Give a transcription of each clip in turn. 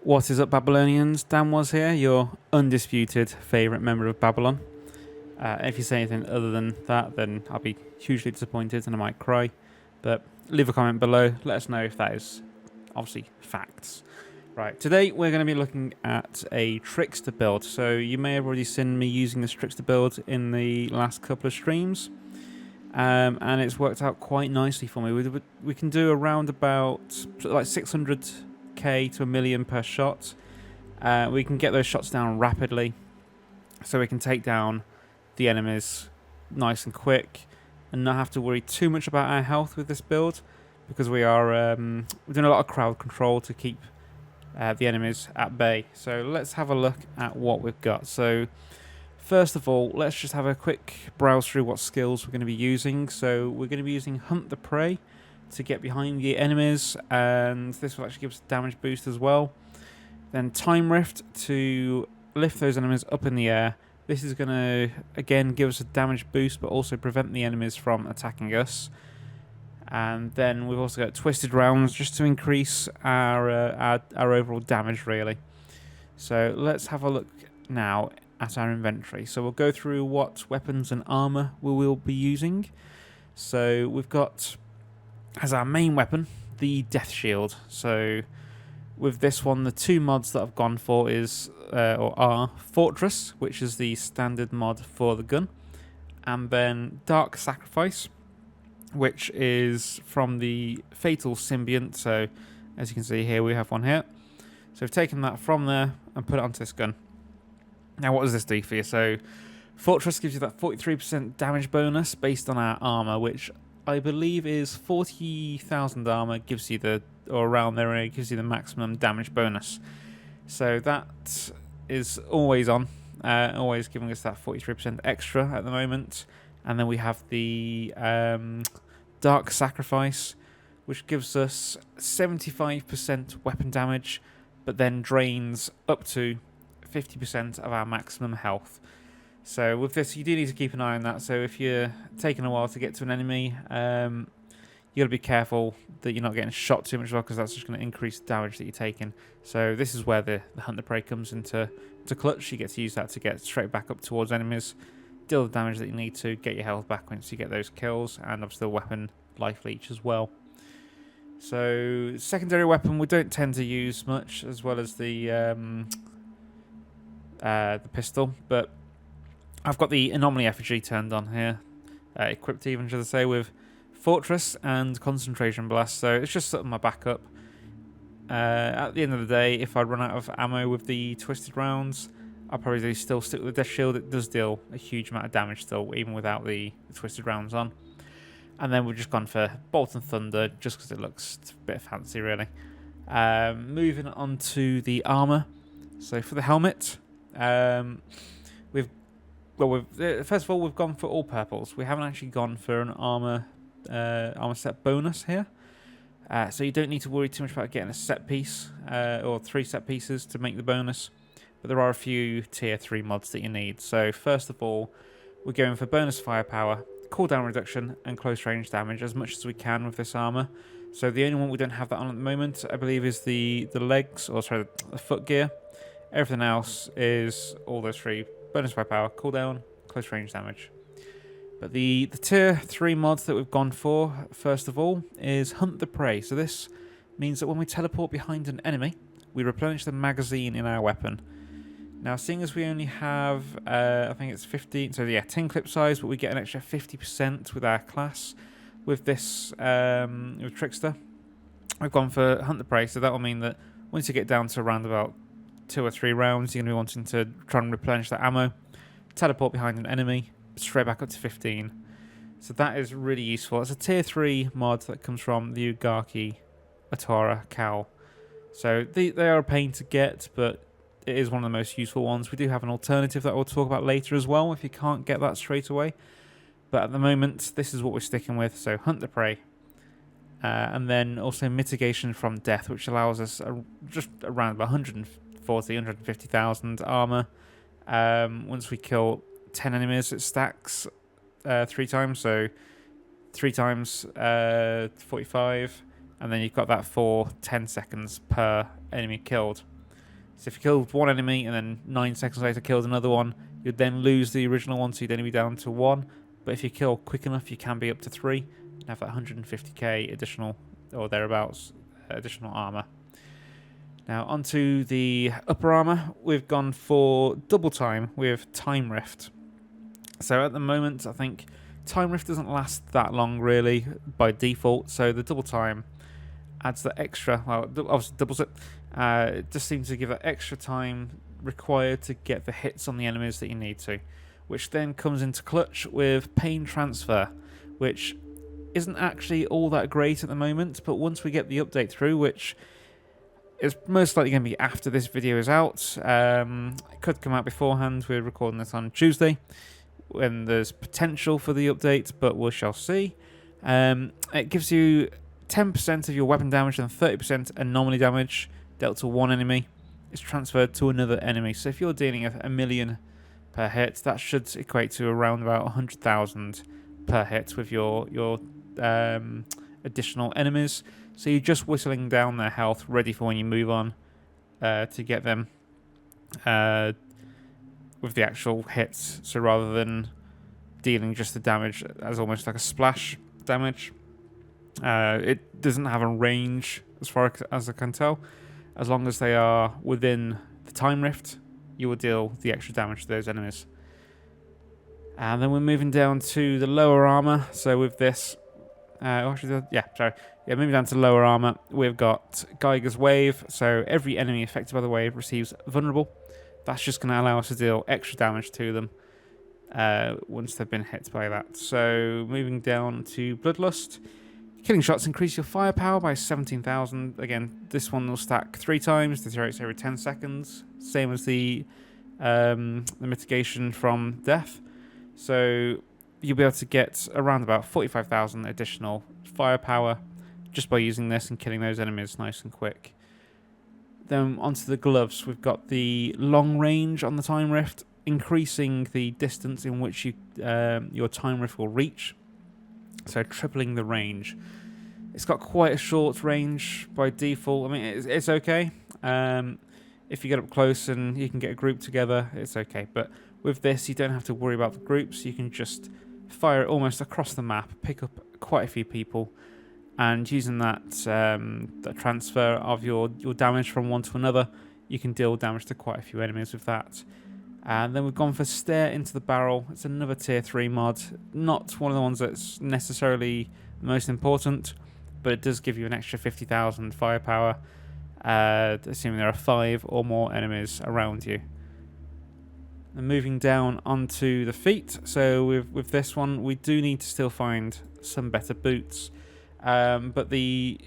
What is up, Babylonians? Dan was here, your undisputed favourite member of Babylon. If you say anything other than that, then I'll be hugely disappointed and I might cry. But leave a comment below, let us know if that is obviously facts. Right, today we're going to be looking at a Trickster build. So you may have already seen me using this Trickster build in the last couple of streams. And it's worked out quite nicely for me. We can do around about like 600k to a million per shot. We can get those shots down rapidly, so we can take down the enemies nice and quick and not have to worry too much about our health with this build, because we're doing a lot of crowd control to keep the enemies at bay. So let's have a look at what we've got. So first of all, let's just have a quick browse through what skills we're going to be using. So we're going to be using Hunt the Prey to get behind the enemies, and this will actually give us a damage boost as well. Then Time Rift to lift those enemies up in the air. This is going to, again, give us a damage boost, but also prevent the enemies from attacking us. And then we've also got Twisted Rounds, just to increase our overall damage, really. So let's have a look now at our inventory. So we'll go through what weapons and armor we will be using. So we've got, as our main weapon, the Death Shield. So with this one, the two mods that I've gone for are Fortress, which is the standard mod for the gun, and then Dark Sacrifice, which is from the Fatal Symbiont. So as you can see here, we have one here. So we've taken that from there and put it onto this gun. Now, what does this do for you? So Fortress gives you that 43% damage bonus based on our armor, which I believe is 40,000 armor, gives you or around there, it gives you the maximum damage bonus. So that is always on, always giving us that 43% extra at the moment. And then we have the Dark Sacrifice, which gives us 75% weapon damage, but then drains up to 50% of our maximum health. So with this, you do need to keep an eye on that. So if you're taking a while to get to an enemy, you got to be careful that you're not getting shot too much, well, because that's just going to increase the damage that you're taking. So this is where the Hunt the Prey comes into clutch. You get to use that to get straight back up towards enemies, deal the damage that you need to, get your health back once you get those kills, and obviously the weapon life leech as well. So secondary weapon we don't tend to use much, as well as the pistol, but I've got the Anomaly Effigy turned on here, equipped even, should I say, with Fortress and Concentration Blast, so it's just sort of my backup. At the end of the day, if I run out of ammo with the Twisted Rounds, I'll probably still stick with the Death Shield. It does deal a huge amount of damage still, even without the Twisted Rounds on. And then we've just gone for Bolt and Thunder, just because it looks a bit fancy, really. Moving on to the armor. So for the helmet, first of all, we've gone for all purples. We haven't actually gone for an armor set bonus here. So you don't need to worry too much about getting a set piece, or 3 set pieces to make the bonus. But there are a few tier 3 mods that you need. So first of all, we're going for bonus firepower, cooldown reduction, and close range damage as much as we can with this armor. So the only one we don't have that on at the moment, I believe, is the legs, or sorry, the foot gear. Everything else is all those 3: bonus firepower, cooldown, close range damage. But the tier 3 mods that we've gone for, first of all, is Hunt the Prey. So this means that when we teleport behind an enemy, we replenish the magazine in our weapon. Now, seeing as we only have, I think it's 15, so yeah, 10 clip size, but we get an extra 50% with our class. With this, with Trickster, we've gone for Hunt the Prey, so that will mean that once you get down to around about 2 or 3 rounds, you're going to be wanting to try and replenish that ammo, teleport behind an enemy, straight back up to 15. So that is really useful. It's a tier 3 mod that comes from the Ugarki Atora Cowl. So they are a pain to get, but it is one of the most useful ones. We do have an alternative that we'll talk about later as well, if you can't get that straight away. But at the moment, this is what we're sticking with. So Hunt the Prey. And then also Mitigation from Death, which allows us just around about 150,000 armor. Once we kill 10 enemies, it stacks 3 times. So 3 times 45. And then you've got that for 10 seconds per enemy killed. So if you killed one enemy and then 9 seconds later killed another one, you'd then lose the original one, so you'd only be down to 1. But if you kill quick enough, you can be up to 3 and have that 150k additional, or thereabouts, additional armor. Now onto the upper armor, we've gone for double time with Time Rift. So at the moment, I think Time Rift doesn't last that long really by default, so the double time adds that extra, well, obviously doubles it. It just seems to give that extra time required to get the hits on the enemies that you need to, which then comes into clutch with Pain Transfer, which isn't actually all that great at the moment, but once we get the update through, which is most likely going to be after this video is out, it could come out beforehand. We're recording this on Tuesday, when there's potential for the update, but we shall see. It gives you 10% of your weapon damage and 30% anomaly damage dealt to one enemy is transferred to another enemy. So if you're dealing a million per hit, that should equate to around about 100,000 per hit with your additional enemies. So you're just whittling down their health, ready for when you move on to get them with the actual hits. So rather than dealing just the damage as almost like a splash damage, it doesn't have a range as far as I can tell. As long as they are within the time rift, you will deal the extra damage to those enemies. And then we're moving down to the lower armor. So with this, moving down to lower armor, we've got Geiger's Wave. So every enemy affected by the wave receives vulnerable. That's just going to allow us to deal extra damage to them once they've been hit by that. So moving down to Bloodlust. Killing shots increase your firepower by 17,000. Again, this one will stack 3 times, deteriorates every 10 seconds. Same as the mitigation from death. So you'll be able to get around about 45,000 additional firepower just by using this and killing those enemies nice and quick. Then onto the gloves, we've got the long range on the Time Rift, increasing the distance in which your Time Rift will reach. So tripling the range. It's got quite a short range by default. I mean, it's okay. If you get up close and you can get a group together, it's okay. But with this, you don't have to worry about the groups. You can just fire it almost across the map, pick up quite a few people, and using that transfer of your damage from one to another, you can deal damage to quite a few enemies with that. And then we've gone for Stare into the Barrel. It's another tier 3 mod. Not one of the ones that's necessarily the most important, but it does give you an extra 50,000 firepower, assuming there are 5 or more enemies around you. And moving down onto the feet. So with this one, we do need to still find some better boots. But the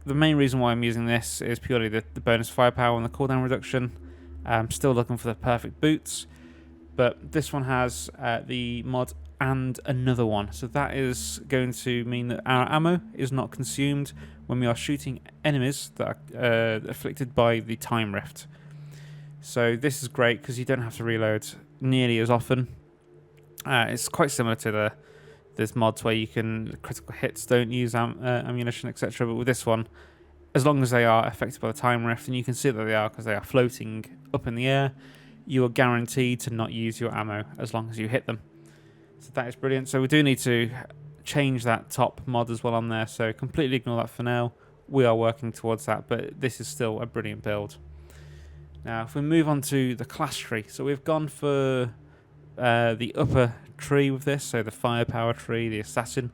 main reason why I'm using this is purely the bonus firepower and the cooldown reduction. I'm still looking for the perfect boots, but this one has the mod and another one. So that is going to mean that our ammo is not consumed when we are shooting enemies that are afflicted by the Time Rift. So this is great because you don't have to reload nearly as often. It's quite similar to there's mods where you can critical hits don't use ammunition, etc. But with this one, as long as they are affected by the Time Rift, and you can see that they are because they are floating up in the air, you are guaranteed to not use your ammo as long as you hit them. So that is brilliant. So we do need to change that top mod as well on there, so completely ignore that for now. We are working towards that, but this is still a brilliant build. Now, if we move on to the class tree, so we've gone for the upper tree with this, so the firepower tree, the assassin,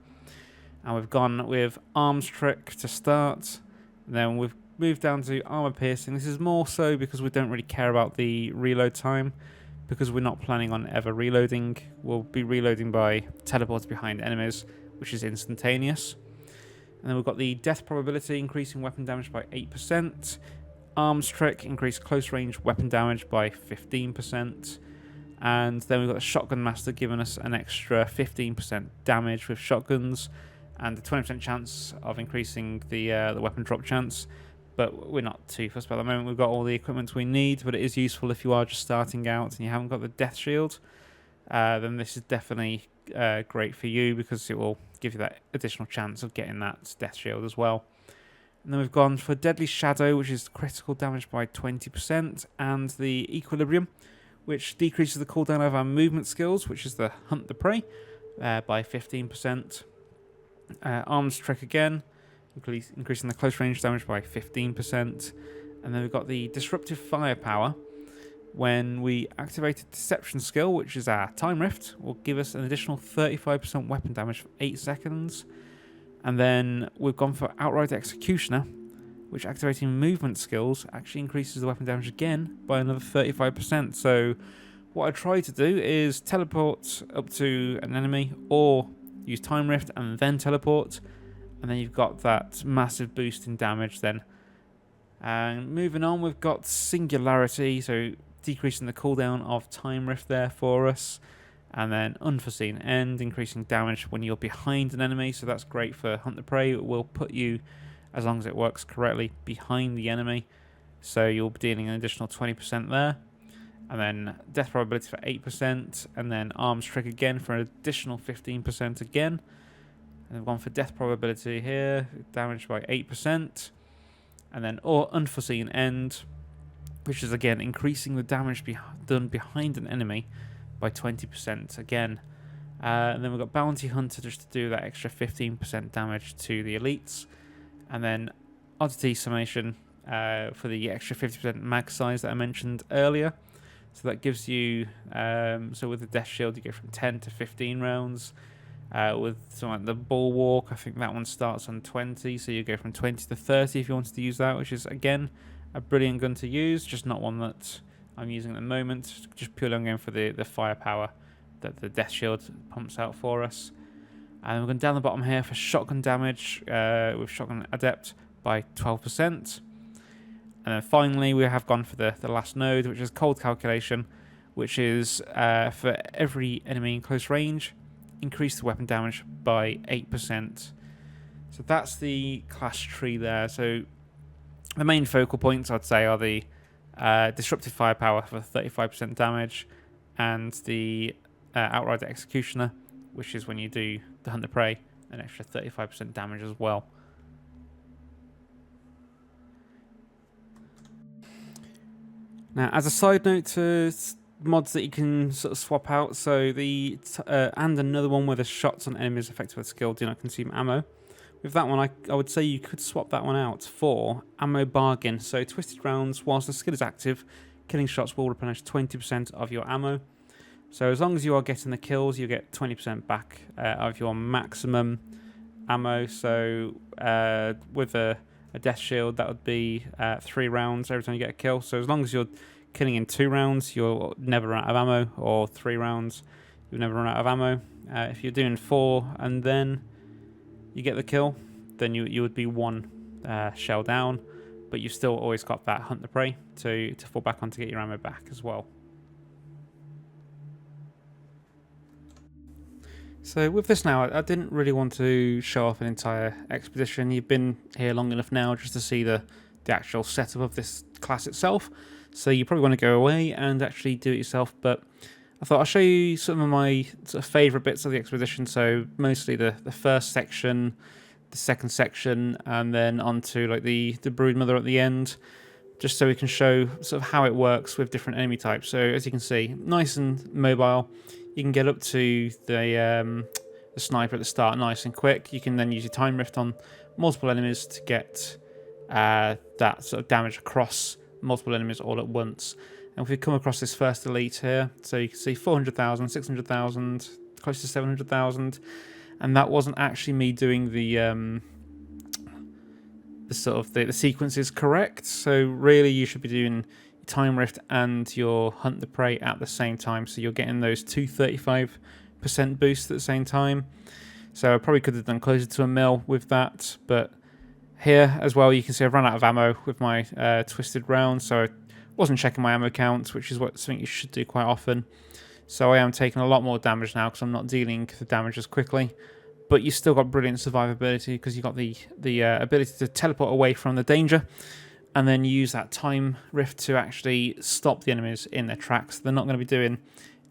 and we've gone with arms trick to start. Then we've moved down to armor piercing. This is more so because we don't really care about the reload time, because we're not planning on ever reloading. We'll be reloading by teleports behind enemies, which is instantaneous. And then we've got the death probability, increasing weapon damage by 8%. Arms trick, increase close range weapon damage by 15%. And then we've got the shotgun master giving us an extra 15% damage with shotguns, and a 20% chance of increasing the weapon drop chance. But we're not too fussed about the moment. We've got all the equipment we need, but it is useful if you are just starting out and you haven't got the death shield. Then this is definitely great for you, because it will give you that additional chance of getting that death shield as well. And then we've gone for Deadly Shadow, which is critical damage by 20%, and the Equilibrium, which decreases the cooldown of our movement skills, which is the Hunt the Prey, by 15%. Arms Trick again, increasing the close range damage by 15%. And then we've got the Disruptive Firepower. When we activate a Deception skill, which is our Time Rift, will give us an additional 35% weapon damage for 8 seconds. And then we've gone for Outright Executioner, which activating movement skills actually increases the weapon damage again by another 35%. So what I try to do is teleport up to an enemy or use Time Rift and then teleport. And then you've got that massive boost in damage then. And moving on, we've got Singularity, so decreasing the cooldown of Time Rift there for us. And then Unforeseen End, increasing damage when you're behind an enemy, so that's great for Hunt the Prey. It will put you, as long as it works correctly, behind the enemy, so you'll be dealing an additional 20% there. And then Death Probability for 8%, and then Arms Trick again for an additional 15% again. And we've gone for Death Probability here, damage by 8%. And then Unforeseen End, which is again increasing the damage done behind an enemy by 20% again. And then we've got Bounty Hunter just to do that extra 15% damage to the elites. And then Oddity Summation for the extra 50% mag size that I mentioned earlier. So that gives you, so with the Death Shield you go from 10 to 15 rounds. With something like the Bulwark, I think that one starts on 20, so you go from 20 to 30 if you wanted to use that, which is again a brilliant gun to use, just not one that I'm using at the moment, just purely I'm going for the firepower that the Death Shield pumps out for us. And we're going down the bottom here for shotgun damage with Shotgun Adept by 12%. And then finally we have gone for the last node, which is Cold Calculation, which is for every enemy in close range, increase the weapon damage by 8%. So that's the class tree there. So the main focal points I'd say are the Disruptive Firepower for 35% damage, and the Outrider Executioner, which is when you do the Hunt the Prey, an extra 35% damage as well. Now, as a side note to mods that you can sort of swap out, so the and another one where the shots on enemies affected by the skill do not consume ammo. With that one, I would say you could swap that one out for Ammo Bargain. So Twisted Rounds, whilst the skill is active, killing shots will replenish 20% of your ammo. So as long as you are getting the kills, you get 20% back of your maximum ammo. So with a Death Shield, that would be 3 rounds every time you get a kill. So as long as you're killing in 2 rounds, you'll never run out of ammo, or 3 rounds, you'll never run out of ammo. If you're doing 4 and then you get the kill, then you would be 1 shell down, but you've still always got that Hunt the Prey to fall back on to get your ammo back as well. So with this now, I didn't really want to show off an entire expedition. You've been here long enough now just to see the actual setup of this class itself. So you probably want to go away and actually do it yourself, but I thought I'll show you some of my sort of favourite bits of the expedition. So mostly the first section, the second section, and then onto like the Broodmother at the end, just so we can show sort of how it works with different enemy types. So as you can see, nice and mobile. You can get up to the sniper at the start nice and quick. You can then use your Time Rift on multiple enemies to get that sort of damage across multiple enemies all at once. And if we come across this first elite here, so you can see 400,000, 600,000, close to 700,000, and that wasn't actually me doing the sort of the sequences correct. So really you should be doing Time Rift and your Hunt the Prey at the same time, so you're getting those 235% boosts at the same time. So I probably could have done closer to 1 mil with that, but here as well you can see I've run out of ammo with my twisted round, so I wasn't checking my ammo count, which is something you should do quite often. So I am taking a lot more damage now because I'm not dealing the damage as quickly, but you still got brilliant survivability because you got the ability to teleport away from the danger, and then use that Time Rift to actually stop the enemies in their tracks. They're not going to be doing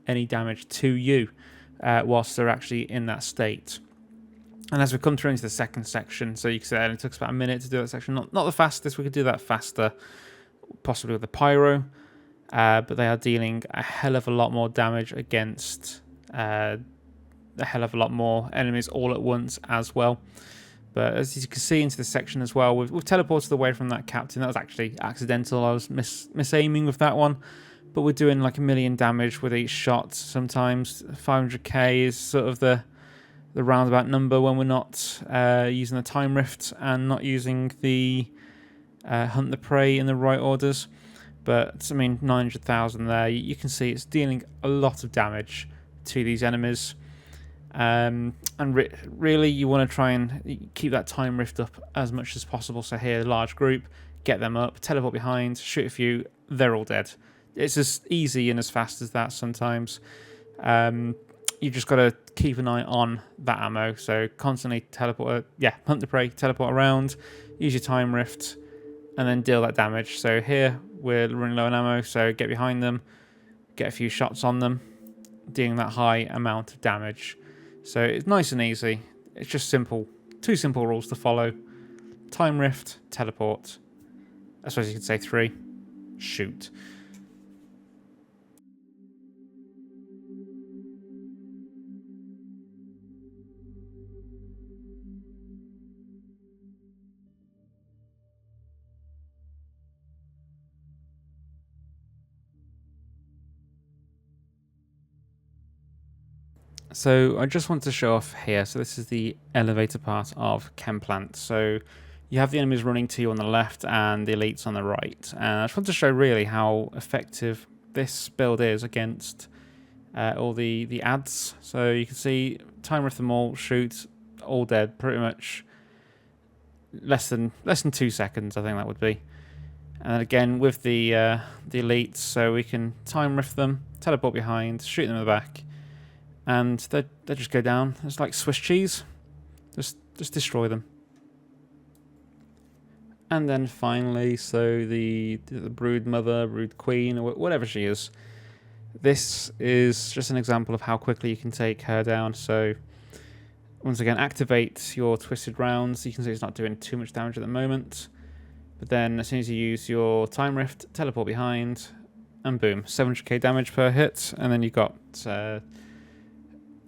any damage to you whilst they're actually in that state. And as we come through into the second section, so you can see it took us about a minute to do that section. Not the fastest, we could do that faster, possibly with the pyro, but they are dealing a hell of a lot more damage against a hell of a lot more enemies all at once as well. But as you can see into this section as well, we've teleported away from that captain. That was actually accidental. I was misaiming with that one. But we're doing like 1 million damage with each shot sometimes. 500k is sort of the roundabout number when we're not using the time rift and not using the hunt the prey in the right orders. But I mean, 900,000 there. You can see it's dealing a lot of damage to these enemies. And really, you want to try and keep that time rift up as much as possible. So here, large group, get them up, teleport behind, shoot a few, they're all dead. It's as easy and as fast as that sometimes. You just got to keep an eye on that ammo. So constantly teleport, hunt the prey, teleport around, use your time rift, and then deal that damage. So here, we're running low on ammo, so get behind them, get a few shots on them, dealing that high amount of damage. So it's nice and easy. It's just simple. 2 simple rules to follow. Time rift, teleport. I suppose you could say 3. Shoot. So I just want to show off here. So this is the elevator part of Chemplant. So you have the enemies running to you on the left and the elites on the right. And I just want to show really how effective this build is against all the ads. So you can see time with them all, shoot, all dead, pretty much less than 2 seconds. I think that would be. And then again with the elites, so we can time rift them, teleport behind, shoot them in the back. And they just go down. It's like Swiss cheese. Just destroy them. And then finally, so the brood mother, brood queen, or whatever she is. This is just an example of how quickly you can take her down. So once again, activate your twisted rounds. You can see it's not doing too much damage at the moment. But then as soon as you use your time rift, teleport behind, and boom, 700k damage per hit. And then you've got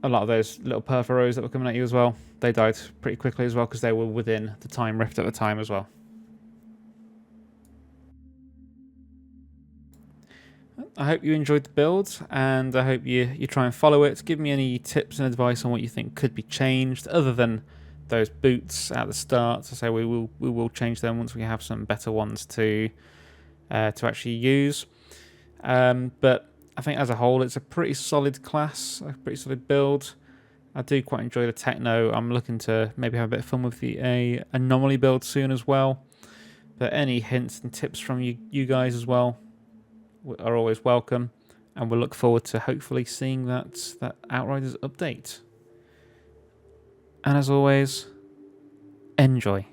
a lot of those little perforos that were coming at you as well. They died pretty quickly as well because they were within the time rift at the time as well. I hope you enjoyed the build, and I hope you try and follow it. Give me any tips and advice on what you think could be changed, other than those boots at the start. So say we will change them once we have some better ones to actually use. But I think as a whole, it's a pretty solid class, a pretty solid build. I do quite enjoy the techno. I'm looking to maybe have a bit of fun with the anomaly build soon as well. But any hints and tips from you guys as well are always welcome, and we'll look forward to hopefully seeing that Outriders update. And as always, enjoy.